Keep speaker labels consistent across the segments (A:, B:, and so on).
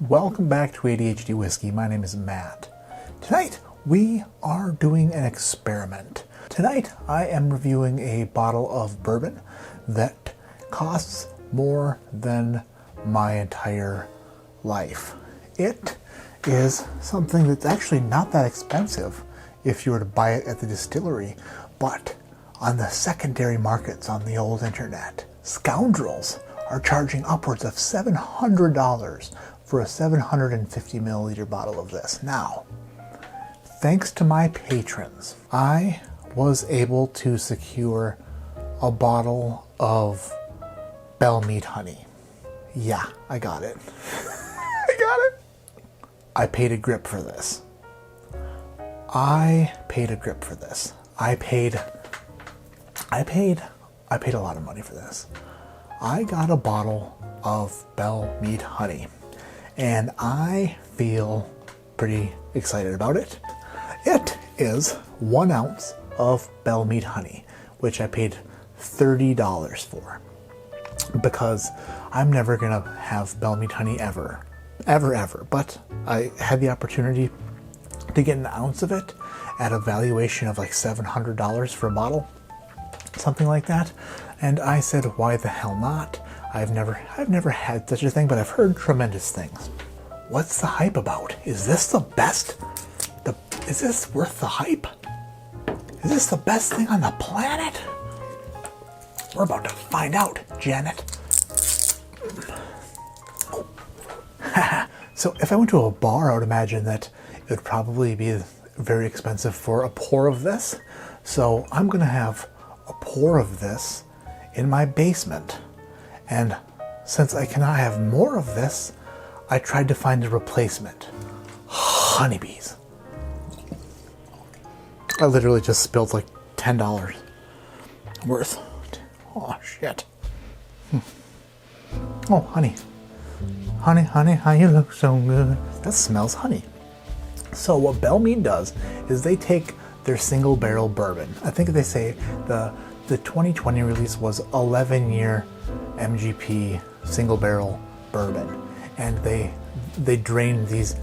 A: Welcome back to ADHD Whiskey. My name is Matt. Tonight we are doing an experiment. Tonight I am reviewing a bottle of bourbon that costs more than my entire life. It is something that's actually not that expensive if you were to buy it at the distillery, but on the secondary markets on the old internet, scoundrels are charging upwards of $700 for a 750 milliliter bottle of this. Now, thanks to my patrons, I was able to secure a bottle of Belle Meade honey. Yeah, I got it. I got it. I paid a grip for this. I paid a lot of money for this. I got a bottle of Belle Meade honey, and I feel pretty excited about it. It is 1 ounce of Belle Meade honey, which I paid $30 for, because I'm never gonna have Belle Meade honey ever, but I had the opportunity to get an ounce of it at a valuation of like $700 for a bottle, something like that. And I said, why the hell not? I've never had such a thing, but I've heard tremendous things. What's the hype about? Is this the best? Is this worth the hype? Is this the best thing on the planet? We're about to find out, Janet. So if I went to a bar, I would imagine that it would probably be very expensive for a pour of this. So I'm gonna have a pour of this in my basement. And since I cannot have more of this, I tried to find a replacement. Honeybees. I literally just spilled like $10 worth. Oh shit. Oh, honey. Honey, honey, how you look so good. That smells honey. So what Belle Meade does is they take their single barrel bourbon. I think they say the 2020 release was 11-year MGP single barrel bourbon, and they drain these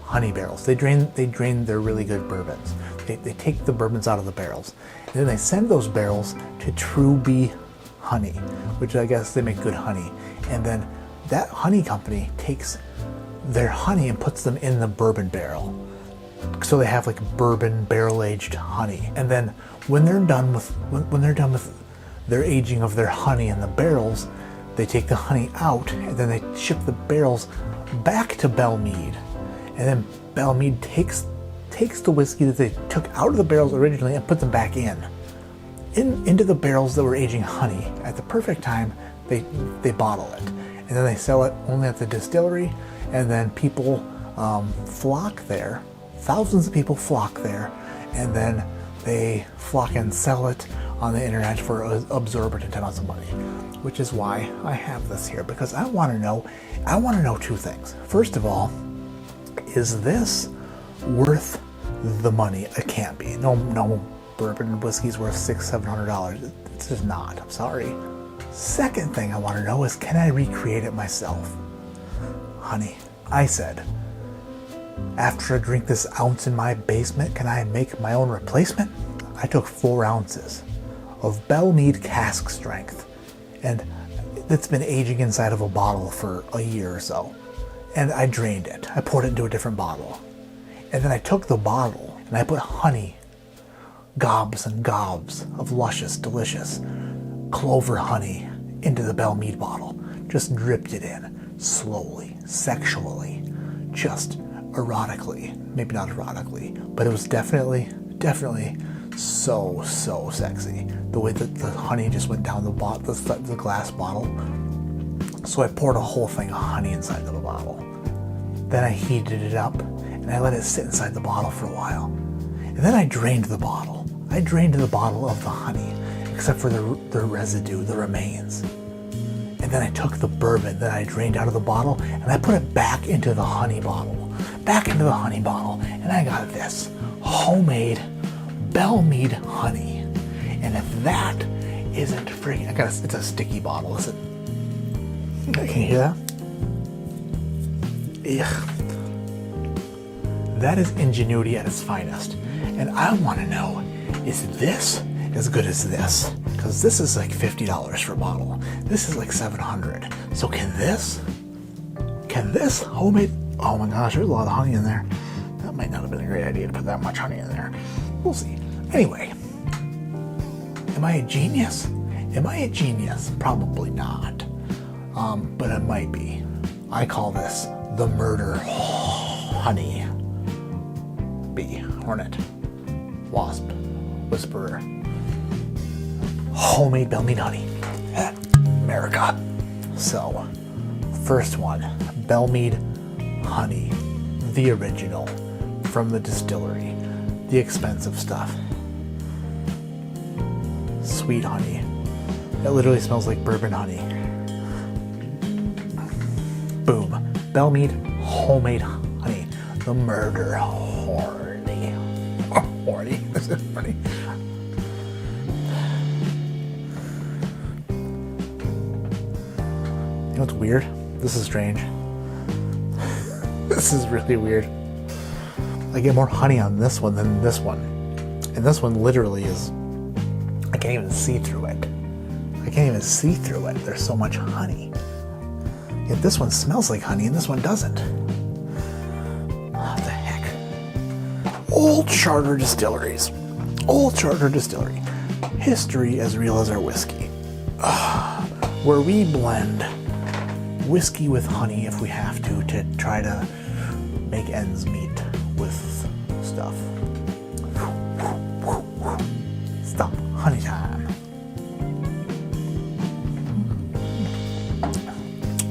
A: honey barrels. They drain their really good bourbons. They take the bourbons out of the barrels, and then they send those barrels to True Bee Honey, which I guess they make good honey. And then that honey company takes their honey and puts them in the bourbon barrel, so they have like bourbon barrel aged honey. And then when they're done with their aging of their honey in the barrels, they take the honey out, and then they ship the barrels back to Belle Meade. And then Belle Meade takes the whiskey that they took out of the barrels originally and put them back into the barrels that were aging honey. At the perfect time, they bottle it, and then they sell it only at the distillery. And then people flock there. Thousands of people flock there, and then they flock and sell it on the internet for absorbent amounts of money, which is why I have this here, because I want to know two things. First of all, is this worth the money? It can't be. No bourbon and whiskey's worth $600-700. It's just not. I'm sorry. Second thing I want to know is, can I recreate it myself? Honey, I said, after I drink this ounce in my basement, can I make my own replacement? I took 4 ounces of Belle Meade cask strength, and it's been aging inside of a bottle for a year or so. And I drained it. I poured it into a different bottle. And then I took the bottle and I put honey, gobs and gobs of luscious, delicious clover honey into the Belle Meade bottle. Just dripped it in slowly, sexually, just erotically. Maybe not erotically, but it was definitely so sexy. The way that the honey just went down the glass bottle. So I poured a whole thing of honey inside of the bottle. Then I heated it up and I let it sit inside the bottle for a while. And then I drained the bottle. I drained the bottle of the honey, except for the residue, the remains. And then I took the bourbon that I drained out of the bottle and I put it back into the honey bottle. And I got this homemade Belle Meade honey. And if that isn't freaking, it's a sticky bottle, is it? Can you hear that? Ugh. That is ingenuity at its finest. And I want to know, is this as good as this? Because this is like $50 for a bottle. This is like $700. So can this homemade, oh my gosh, there's a lot of honey in there. That might not have been a great idea to put that much honey in there. We'll see. Anyway, am I a genius? Am I a genius? Probably not. But it might be. I call this the murder honey bee, hornet, wasp, whisperer, homemade Belle Meade honey. America. So, first one, Belle Meade honey, the original, from the distillery, the expensive stuff. Sweet honey. It literally smells like bourbon honey. Boom. Belle Meade homemade honey. The murder horny. Horny. This is funny. You know what's weird? This is strange. This is really weird. I get more honey on this one than this one. And this one literally is, I can't even see through it. I can't even see through it. There's so much honey. Yet this one smells like honey and this one doesn't. What the heck? Old charter distilleries. Old charter distillery. History as real as our whiskey. Where we blend whiskey with honey if we have to try to make ends meet with stuff. Stop. Honey time.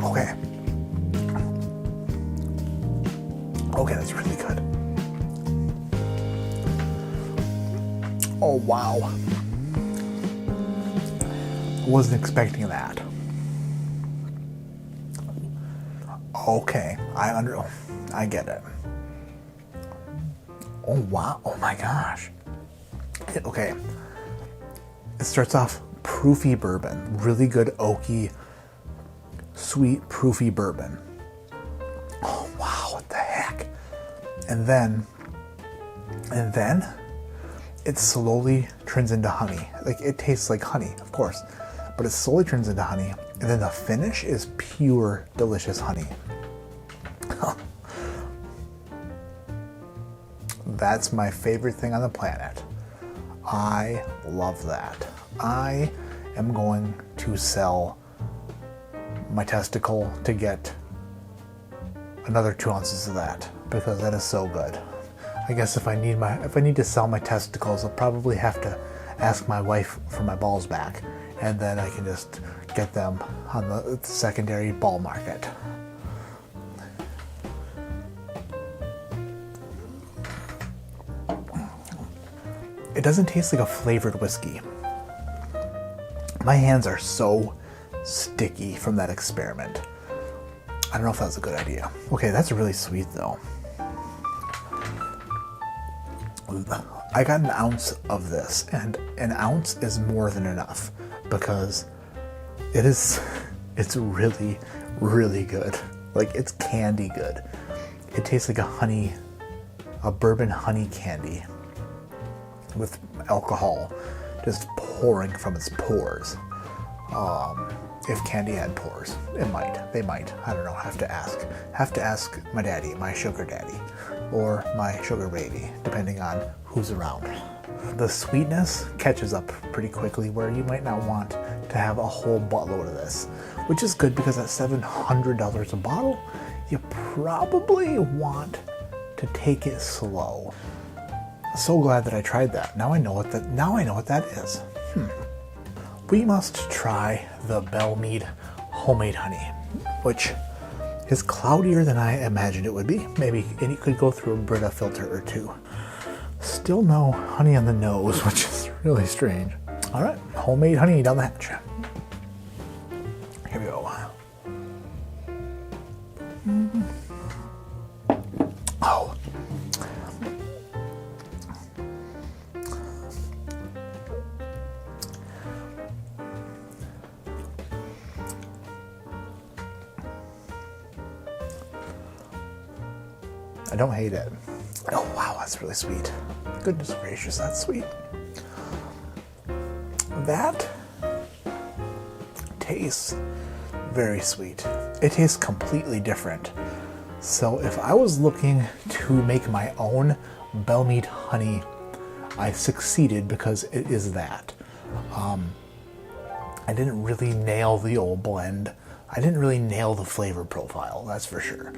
A: Okay. Okay, that's really good. Oh, wow. Wasn't expecting that. Okay, I get it. Oh, wow. Oh my gosh. Okay. It starts off proofy bourbon. Really good oaky, sweet, proofy bourbon. Oh, wow. What the heck? And then it slowly turns into honey. Like, it tastes like honey, of course, but it slowly turns into honey. And then the finish is pure, delicious honey. That's my favorite thing on the planet. I love that. I am going to sell my testicle to get another 2 ounces of that because that is so good. I guess if I need to sell my testicles, I'll probably have to ask my wife for my balls back, and then I can just get them on the secondary ball market. It doesn't taste like a flavored whiskey. My hands are so sticky from that experiment. I don't know if that was a good idea. Okay, that's really sweet though. I got an ounce of this, and an ounce is more than enough because it's really, really good. Like, it's candy good. It tastes like a bourbon honey candy with alcohol just pouring from its pores. If candy had pores, they might. I don't know. Have to ask my daddy, my sugar daddy, or my sugar baby, depending on who's around. The sweetness catches up pretty quickly, where you might not want to have a whole buttload of this, which is good because at $700 a bottle, you probably want to take it slow. So glad that I tried that. Now I know what that is. We must try the Belle Meade homemade honey, which is cloudier than I imagined it would be. Maybe it could go through a Brita filter or two. Still no honey on the nose, which is really strange. All right, homemade honey down the hatch. Here we go. Oh. I don't hate it. Oh wow, that's really sweet. Goodness gracious, that's sweet. That tastes very sweet. It tastes completely different. So if I was looking to make my own Belle Meade honey, I succeeded because it is that. I didn't really nail the old blend. I didn't really nail the flavor profile, that's for sure.